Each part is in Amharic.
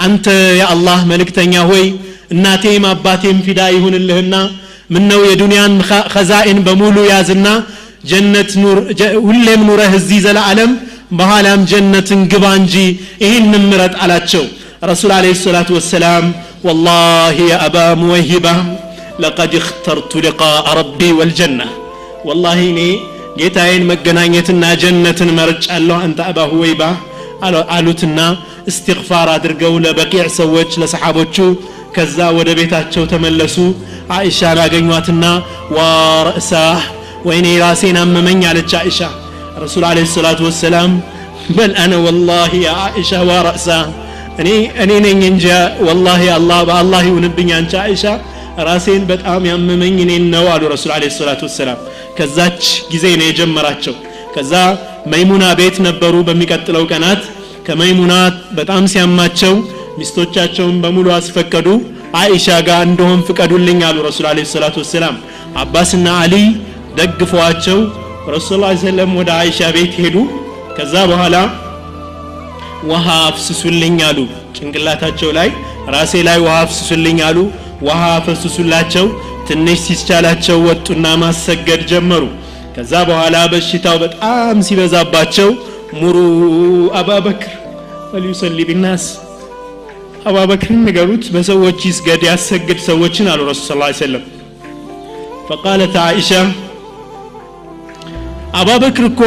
አንተ የአላህ መልእክተኛ ሆይ እናቴም አባቴም ፊዳ ይሁንልህና ምን ነው የዱንያን ኸዛኢን በሙሉ ያዝና ጀነት ኑር ሁሌም ኑረህ እዚህ ዘላለም በኋላም ጀነትን ግባ እንጂ ይህን ምረጥ አላቸው ረሱል አለይሂ ሰላቱ ወሰላም والله يا أبا موهبة لقد اخترت لقاء ربي والجنة والله إني ጌታዬን መገናኘትና ጀነትን መርጫለሁ አንተ አባ ሁወይባ አሉትና استغفار አድርገው ለበቂዕ ሰዎች ለሰሃቦቹ ከዛ ወደ ቤታቸው ተመለሱ አይሻን አገኟትና ወራሳ ወይኔ ራሴን አመመኝ አለች አይሻ ረሱል አለይሂ ሰላቱ ወሰላም በል አነ والله يا عائشه وراسا እኔ ነኝ እንጂ والله በአላህ ይሁንብኝ አንቺ አይሻ ራሴን በጣም ያመመኝ እኔን ነው አሉ ረሱል አለይሂ ሰላቱ ወሰላም ከዛች ጊዜ ነው የጀመራቸው ከዛ መይሙና ቤት ነበሩ በሚቀጥለው ቀናት ከመይሙና በጣም ሲያማቸው ሚስቶቻቸውን በሙሉ አስፈቀዱ አይሻ ጋር እንደሆን ፍቀዱልኝ አሉ ረሱል አለይሂ ሰላቱ ወሰላም አባስና አሊ ደግፈዋቸው ረሱል ሰለላሁ ዐለይሂ ወሰለም ወደ አይሻ ቤት ሄዱ ከዛ በኋላ ውሃ አፍስሱልኝ አሉ ጭንቅላታቸው ላይ ራሴ ላይ ውሃ አፍስሱልኝ አሉ ውሃ አፈስሱላቸው ትንሽ ሲቻላቸው ወጡና ማሰገድ ጀመሩ ከዛ በኋላ በሽታው በጣም ሲበዛባቸው ሙሩ አባበክር ወሊሰሊ ቢናስ አባበክር ንገሩት በሰዎች ይስገድ ያሰግድ ሰዎችን አሉ ረሱል ሰለላሁ ዐለይሂ ወሰለም فقالت عائشه አባበክር እኮ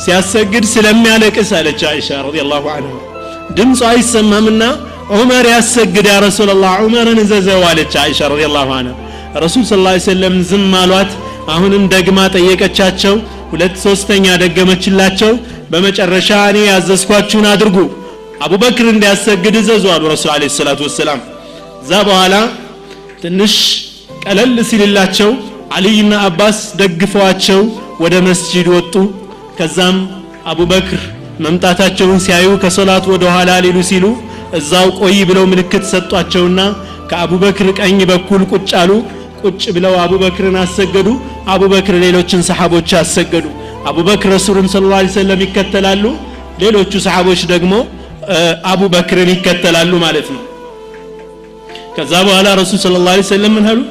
ሲያሰግድ ስለሚያለቅስ አለች አይሻ ረዲየላሁ ዐንሃ ድምጹ አይሰማምና ዑመር ያሰግድ ያ ረሱላህ ዑመርን ዘዘው አለች አይሻ ረዲየላሁ ዐንሃ ረሱል ሰለላሁ ዐለይሂ ወሰለም ዝም አሏት አሁንም ደግማ ጠየቀቻቸው ሁለት ሶስተኛ ደገመችላቸው በመጨረሻ እኔ ያዘዝኳችሁን አድርጉ አቡበክር እንዲያሰግድ ዘዙ አሉ ረሱል አለይሂ ሰላቱ ወሰላም ዛ በኋላ ትንሽ ቀለል ሲልላቸው አሊና አባስ ደግፈዋቸው ወደ መስጂድ ወጡ ከዛም አቡበክር መምጣታቸውን ሲያዩ ከሶላት ወደ ኋላ ሊሉ ሲሉ እዛው ቆይ ብለው ምልክት ሰጧቸውና ከአቡበክር ቀኝ በኩል ቁጭ አሉ ቁጭ ብለው አቡበክርን አሰገዱ አቡበክር ሌሎችን ሰሃቦች አሰገዱ አቡበክር ረሱልን ሰለላሁ ዐለይሂ ወሰለም ይከተላሉ ሌሎቹ ሰሃቦች ደግሞ አቡበክርን ይከተላሉ ማለት ነው ከዛ በኋላ ረሱል ሰለላሁ ዐለይሂ ወሰለም ምን አሉ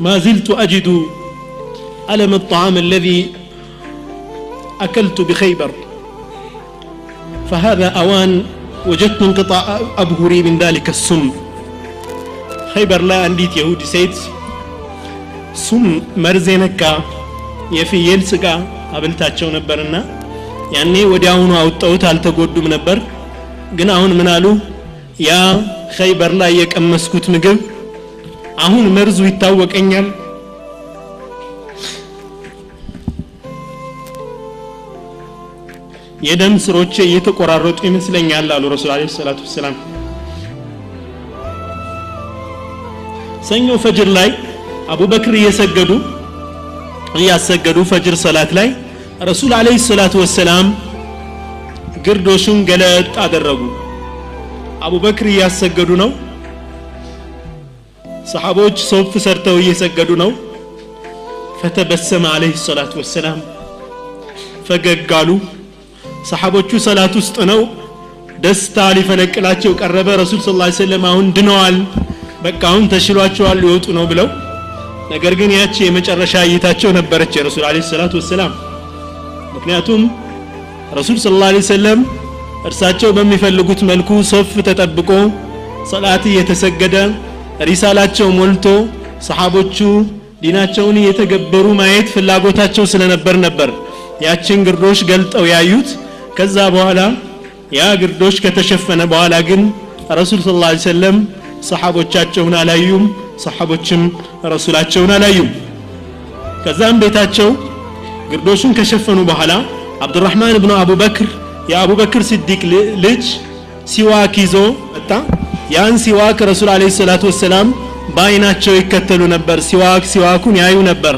ما زلت أجد ألم الطعام الذي أكلت بخيبر فهذا أوان وجدت انقطاع أبهري من ذلك السم خيبر لا عنديت يهودي سيد سم مرزينك يفي يلسقا قبلتاቸው ነበርና ያኔ ወዲያውኑ አውጣውት አልተጎዱም ነበር ግን አሁን ምን አሉ ያ خيبر ላይ የቀመስኩት ምግብ አሁን መርዙ ይታወቀኛል የደም ስሮቼ እየተቆራረጡ ይመስለኛል አሉ ረሱል አለይሂ ሰላቱ ወሰላም ሰኞ ፈጅር ላይ አቡበክር እያሰገዱ ፈጅር ሰላት ላይ ረሱል አለይሂ ሰላቱ ወሰላም ግርዶሹን ገለጥ አደረጉ አቡበክር እያሰገዱ ነው ሰሃቦች ሶፍ ሰርተው እየሰገዱ ነው فتبسم عليه الصلاه والسلام ፈገጋሉ ሰሃቦቹ ሰላት ውስጥ ነው ደስታ ሊፈነቅላቸው ቀረበ ረሱል ሰለላሁ ዐለይሂ ወሰለም አሁን ድነዋል በቃ አሁን ተሽሏቸዋል ሊወጡ ነው ብለው ነገር ግን ያቺ የመጨረሻ እይታቸው ነበረች የረሱል አለይሂ ሰላቱ ወሰላም ምክንያቱም ረሱል ሰለላሁ ዐለይሂ ወሰለም እርሳቸው በሚፈልጉት መልኩ ሶፍ ተጠብቆ ሰላት እየተሰገደ ሪሳላቸው ሞልቶ ሰሃቦቹ ዲናቸውን እየተገበሩ ማየት ፍላጎታቸው ስለነበር ነበር ያችን ግርዶሽ ገልጠው ያዩት ከዛ በኋላ ያ ግርዶሽ ከተሸፈነ በኋላ ግን ረሱል ሰለላሁ ዐለይሂ ወሰለም ሰሃቦቻቸውን አላዩም ሰሃቦችም ረሱላቸውን አላዩም ከዛም ቤታቸው ግርዶሹን ከሸፈኑ በኋላ አብዱራህማን ኢብኑ አቡበክር የአቡበክር ሲዲቅ ልጅ ሲዋክ ይዞ መጣ ያን ሲዋክ ረሱል አለይሂ ሰላቱ ወሰላም ባይናቸው ይከተሉ ነበር ሲዋኩን ያዩ ነበር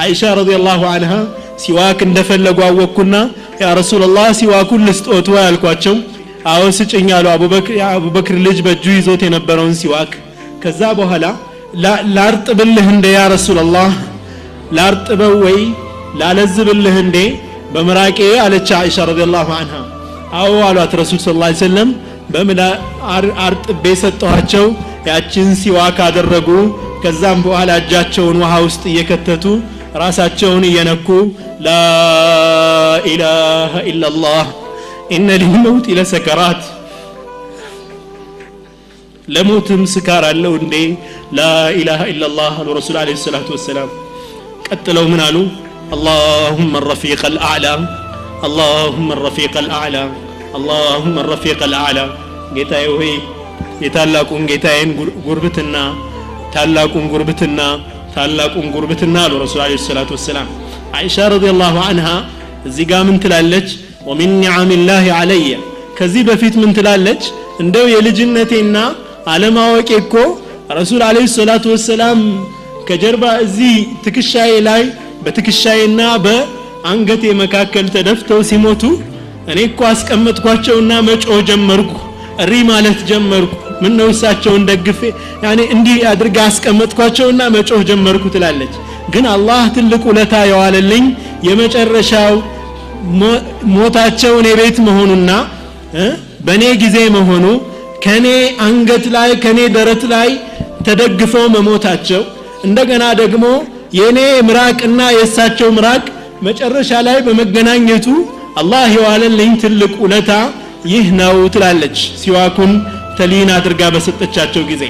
አይሻ ረዲየላሁ ዐንሃ ሲዋክ እንደፈለጉ አወኩና ያ ረሱላህ ሲዋኩን ልስጦት ያልኳቸው አዎ ስጭኝ አሉ አቡበክር ልጅ በእጁ ይዞት የነበረውን ሲዋክ ከዛ በኋላ ላርጥብልህ እንደ ያ ረሱላህ ላርጥበው ወይ ላለዝብልህ እንደ በመራቄ አለች አይሻ ረዲየላሁ ዐንሃ አዎ አሏት ረሱል ሰለላሁ ዐለይሂ ወሰለም በመላ አርጥቤ ሰጠኋቸው ያችን ሲዋክ አደረጉ ከዛም በኋላ እጃቸውን ውሃ ውስጥ እየከተቱ ራሳቸውን እየነኩ لا اله الا الله ان للموت لسكرات ለሞትም ስካር አለው እንዴ لا اله الا الله الرسول عليه الصلاه والسلام ቀጥለው ምን አሉ اللهم الرفيق الاعلى اللهم الرفيق الاعلى اللهم الرفيق الاعلى ጌታዬ ሆይ የታላቁን ጌታዬን ጉርብትና ታላቁን ጉርብትና አሉ ረሱል አለይሂ ሰላቱ ወሰለም አይሻ ረዲየላሁ ዐንሃ እዚህ ጋር ምን ትላለች ومن نعم الله علي ከዚህ በፊት ምን ትላለች እንደው የልጅነቴና አለማወቄ እኮ ረሱል አለይሂ ሰላቱ ወሰለም ከጀርባ እዚህ ትክሻዬ ላይ በትክሻዬና በአንገቴ መካከል ተደፍተው ሲሞቱ እኔ እኮ አስቀመጥኳቸውና መጮህ ጀመርኩ እሪ ማለት ጀመርኩ ምን ነው እሳቸውን ደግፌ ያኔ እንዲህ አድርጋ አስቀመጥኳቸውና መጮህ ጀመርኩ ትላለች ግን አላህ ትልቅ ውለታ ያዋለልኝ የመጨረሻው ሞታቸው እኔ ቤት መሆኑና በኔ ጊዜ መሆኑ ከኔ አንገት ላይ ከኔ ደረት ላይ ተደግፈው መሞታቸው እንደገና ደግሞ የኔ ምራቅና የእሳቸው ምራቅ መጨረሻ ላይ በመገናኘቱ አላህ ያዋለልኝ ትልቅ ውለታ ይህ ነው ትላለች ሲዋኩን ተሊን አድርጋ በሰጠቻቸው ጊዜ